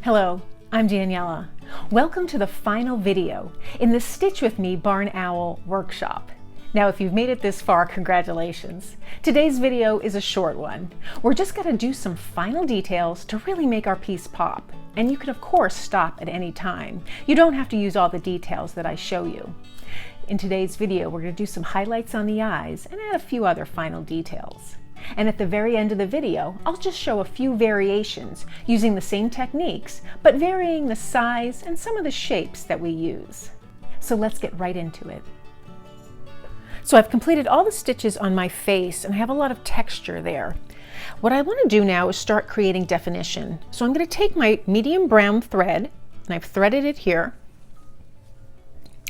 Hello, I'm Daniela. Welcome to the final video in the Stitch With Me Barn Owl workshop. Now, if you've made it this far, congratulations. Today's video is a short one. We're just going to do some final details to really make our piece pop. And you can, of course, stop at any time. You don't have to use all the details that I show you. In today's video, we're going to do some highlights on the eyes and add a few other final details. And at the very end of the video, I'll just show a few variations using the same techniques, but varying the size and some of the shapes that we use. So let's get right into it. So I've completed all the stitches on my face and I have a lot of texture there. What I want to do now is start creating definition. So I'm going to take my medium brown thread, and I've threaded it here,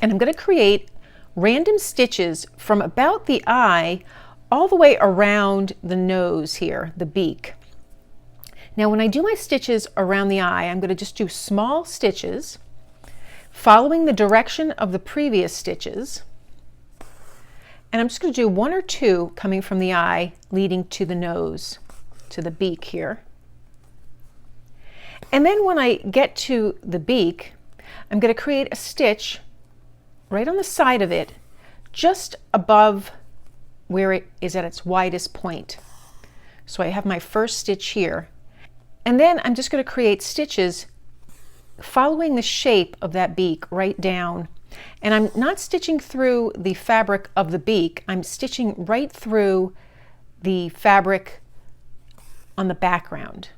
and I'm going to create random stitches from about the eye all the way around the nose here, the beak. Now when I do my stitches around the eye, I'm going to just do small stitches following the direction of the previous stitches. And I'm just going to do one or two coming from the eye leading to the nose, to the beak here. And then when I get to the beak, I'm going to create a stitch right on the side of it, just above where it is at its widest point. So I have my first stitch here. And then I'm just going to create stitches following the shape of that beak right down. And I'm not stitching through the fabric of the beak, I'm stitching right through the fabric on the background.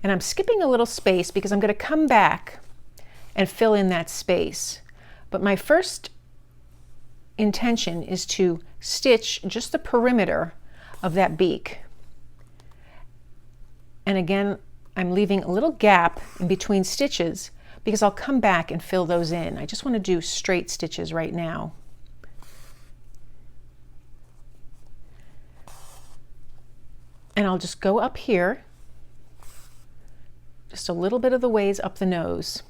And I'm skipping a little space because I'm going to come back and fill in that space. But my first intention is to stitch just the perimeter of that beak. And again, I'm leaving a little gap in between stitches because I'll come back and fill those in. I just want to do straight stitches right now. And I'll just go up here, just a little bit of the ways up the nose.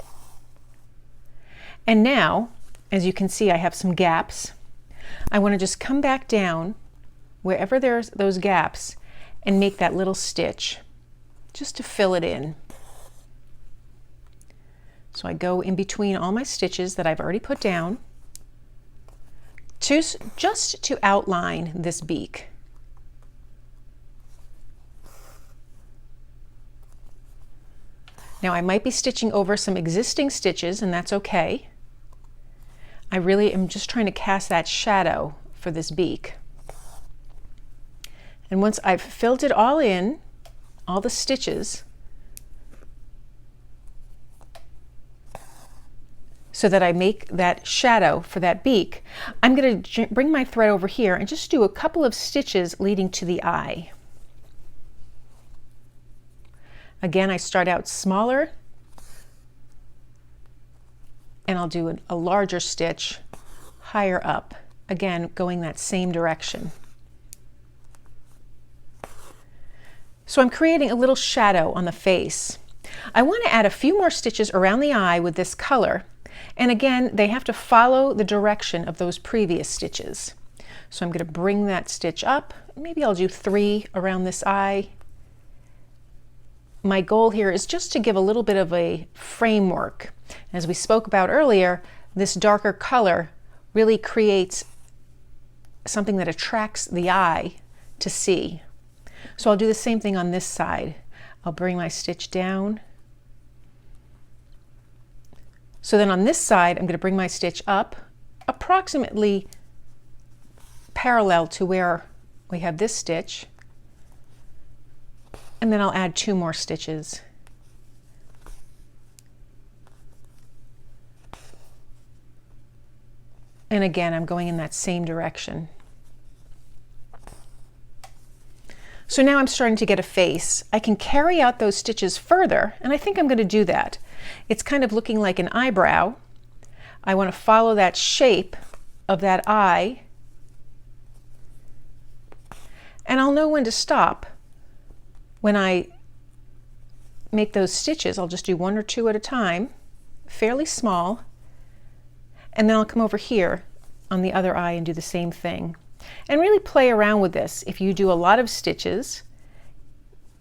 And now, as you can see, I have some gaps. I want to just come back down wherever there's those gaps and make that little stitch just to fill it in. So I go in between all my stitches that I've already put down just to outline this beak. Now I might be stitching over some existing stitches, and that's okay. I really am just trying to cast that shadow for this beak. And once I've filled it all in, all the stitches, so that I make that shadow for that beak, I'm going to bring my thread over here and just do a couple of stitches leading to the eye. Again, I start out smaller, and I'll do a larger stitch higher up, again going that same direction. So I'm creating a little shadow on the face. I want to add a few more stitches around the eye with this color, and again they have to follow the direction of those previous stitches. So I'm going to bring that stitch up. Maybe I'll do 3 around this eye. My goal here is just to give a little bit of a framework. As we spoke about earlier, this darker color really creates something that attracts the eye to see. So I'll do the same thing on this side. I'll bring my stitch down. So then on this side, I'm going to bring my stitch up approximately parallel to where we have this stitch. And then I'll add 2 more stitches. And again, I'm going in that same direction. So now I'm starting to get a face. I can carry out those stitches further, and I think I'm going to do that. It's kind of looking like an eyebrow. I want to follow that shape of that eye, and I'll know when to stop. When I make those stitches, I'll just do 1 or 2 at a time, fairly small, and then I'll come over here on the other eye and do the same thing. And really play around with this. If you do a lot of stitches,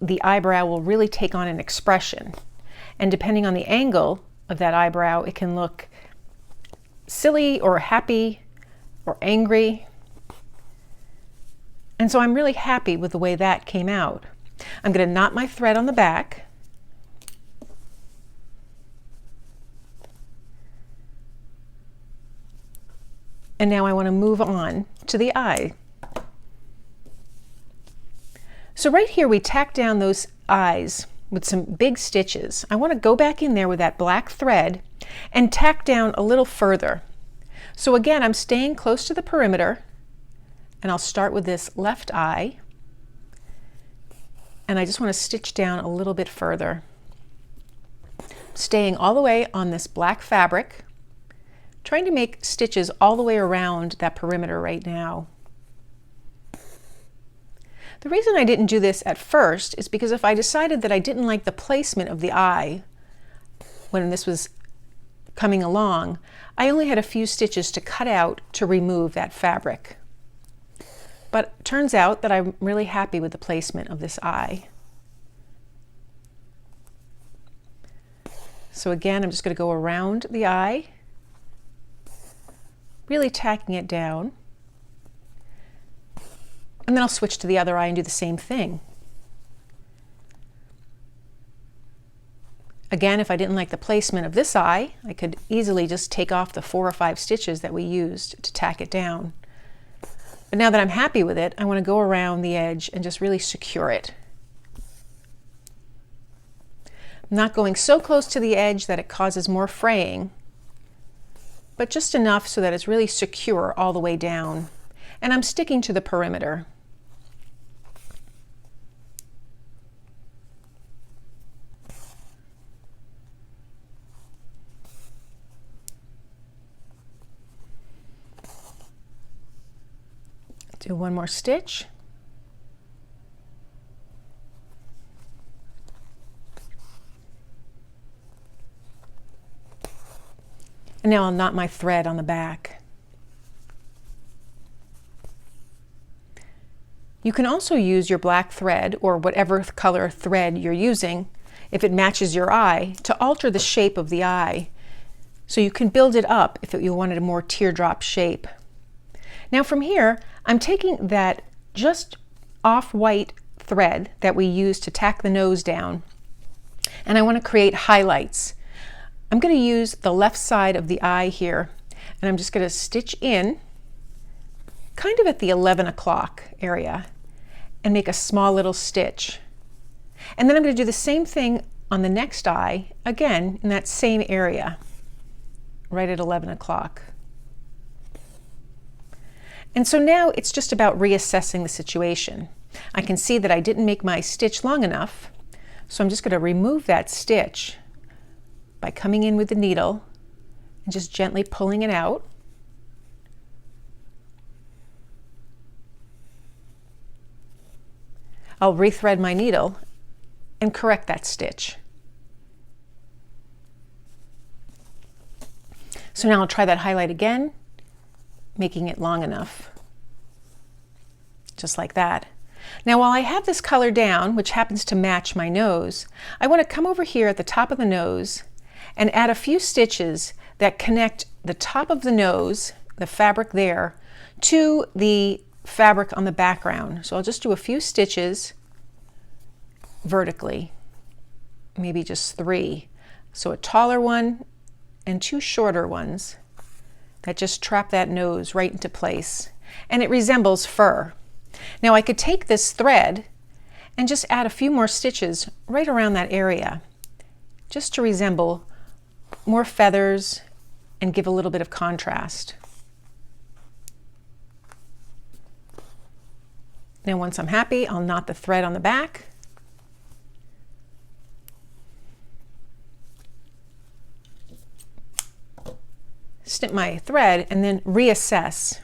the eyebrow will really take on an expression. And depending on the angle of that eyebrow, it can look silly or happy or angry. And so I'm really happy with the way that came out. I'm going to knot my thread on the back. And now I want to move on to the eye. So right here we tack down those eyes with some big stitches. I want to go back in there with that black thread and tack down a little further. So again, I'm staying close to the perimeter, and I'll start with this left eye, and I just want to stitch down a little bit further, staying all the way on this black fabric, trying to make stitches all the way around that perimeter right now. The reason I didn't do this at first is because if I decided that I didn't like the placement of the eye when this was coming along, I only had a few stitches to cut out to remove that fabric. But it turns out that I'm really happy with the placement of this eye. So again, I'm just going to go around the eye, really tacking it down. And then I'll switch to the other eye and do the same thing. Again, if I didn't like the placement of this eye, I could easily just take off the 4 or 5 stitches that we used to tack it down. But now that I'm happy with it, I want to go around the edge and just really secure it. I'm not going so close to the edge that it causes more fraying, but just enough so that it's really secure all the way down. And I'm sticking to the perimeter. Do one more stitch. And now I'll knot my thread on the back. You can also use your black thread or whatever color thread you're using, if it matches your eye, to alter the shape of the eye. So you can build it up if you wanted a more teardrop shape. Now from here, I'm taking that just off-white thread that we used to tack the nose down, and I want to create highlights. I'm going to use the left side of the eye here, and I'm just going to stitch in kind of at the 11 o'clock area and make a small little stitch. And then I'm going to do the same thing on the next eye, again in that same area, right at 11 o'clock. And so now it's just about reassessing the situation. I can see that I didn't make my stitch long enough, so I'm just going to remove that stitch by coming in with the needle and just gently pulling it out. I'll rethread my needle and correct that stitch. So now I'll try that highlight again, making it long enough, just like that. Now while I have this color down, which happens to match my nose, I want to come over here at the top of the nose and add a few stitches that connect the top of the nose, the fabric there, to the fabric on the background. So I'll just do a few stitches vertically, maybe just 3. So a taller one and 2 shorter ones that just trap that nose right into place. And it resembles fur. Now I could take this thread and just add a few more stitches right around that area, just to resemble more feathers and give a little bit of contrast. Now once I'm happy, I'll knot the thread on the back. Snip my thread and then reassess.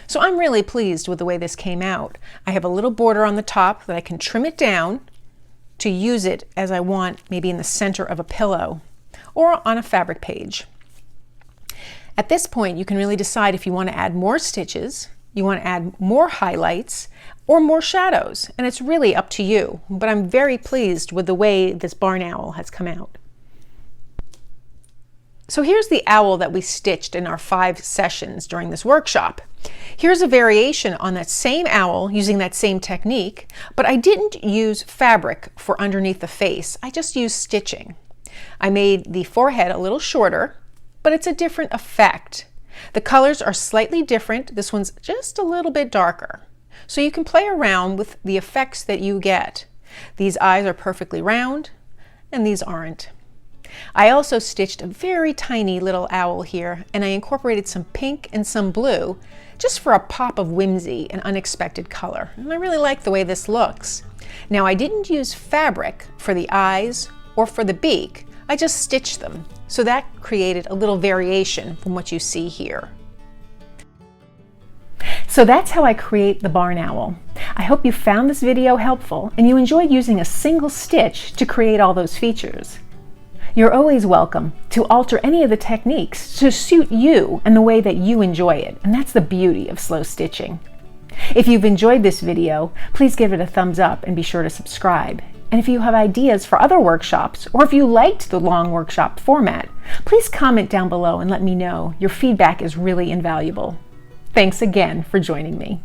So I'm really pleased with the way this came out. I have a little border on the top that I can trim it down to use it as I want, maybe in the center of a pillow or on a fabric page. At this point, you can really decide if you want to add more stitches, you want to add more highlights, or more shadows, and it's really up to you. But I'm very pleased with the way this barn owl has come out. So here's the owl that we stitched in our 5 sessions during this workshop. Here's a variation on that same owl using that same technique, but I didn't use fabric for underneath the face. I just used stitching. I made the forehead a little shorter, but it's a different effect. The colors are slightly different. This one's just a little bit darker. So you can play around with the effects that you get. These eyes are perfectly round, and these aren't. I also stitched a very tiny little owl here, and I incorporated some pink and some blue just for a pop of whimsy and unexpected color. And I really like the way this looks. Now, I didn't use fabric for the eyes or for the beak. I just stitched them. So that created a little variation from what you see here. So that's how I create the barn owl. I hope you found this video helpful and you enjoyed using a single stitch to create all those features. You're always welcome to alter any of the techniques to suit you and the way that you enjoy it, and that's the beauty of slow stitching. If you've enjoyed this video, please give it a thumbs up and be sure to subscribe. And if you have ideas for other workshops, or if you liked the long workshop format, please comment down below and let me know. Your feedback is really invaluable. Thanks again for joining me.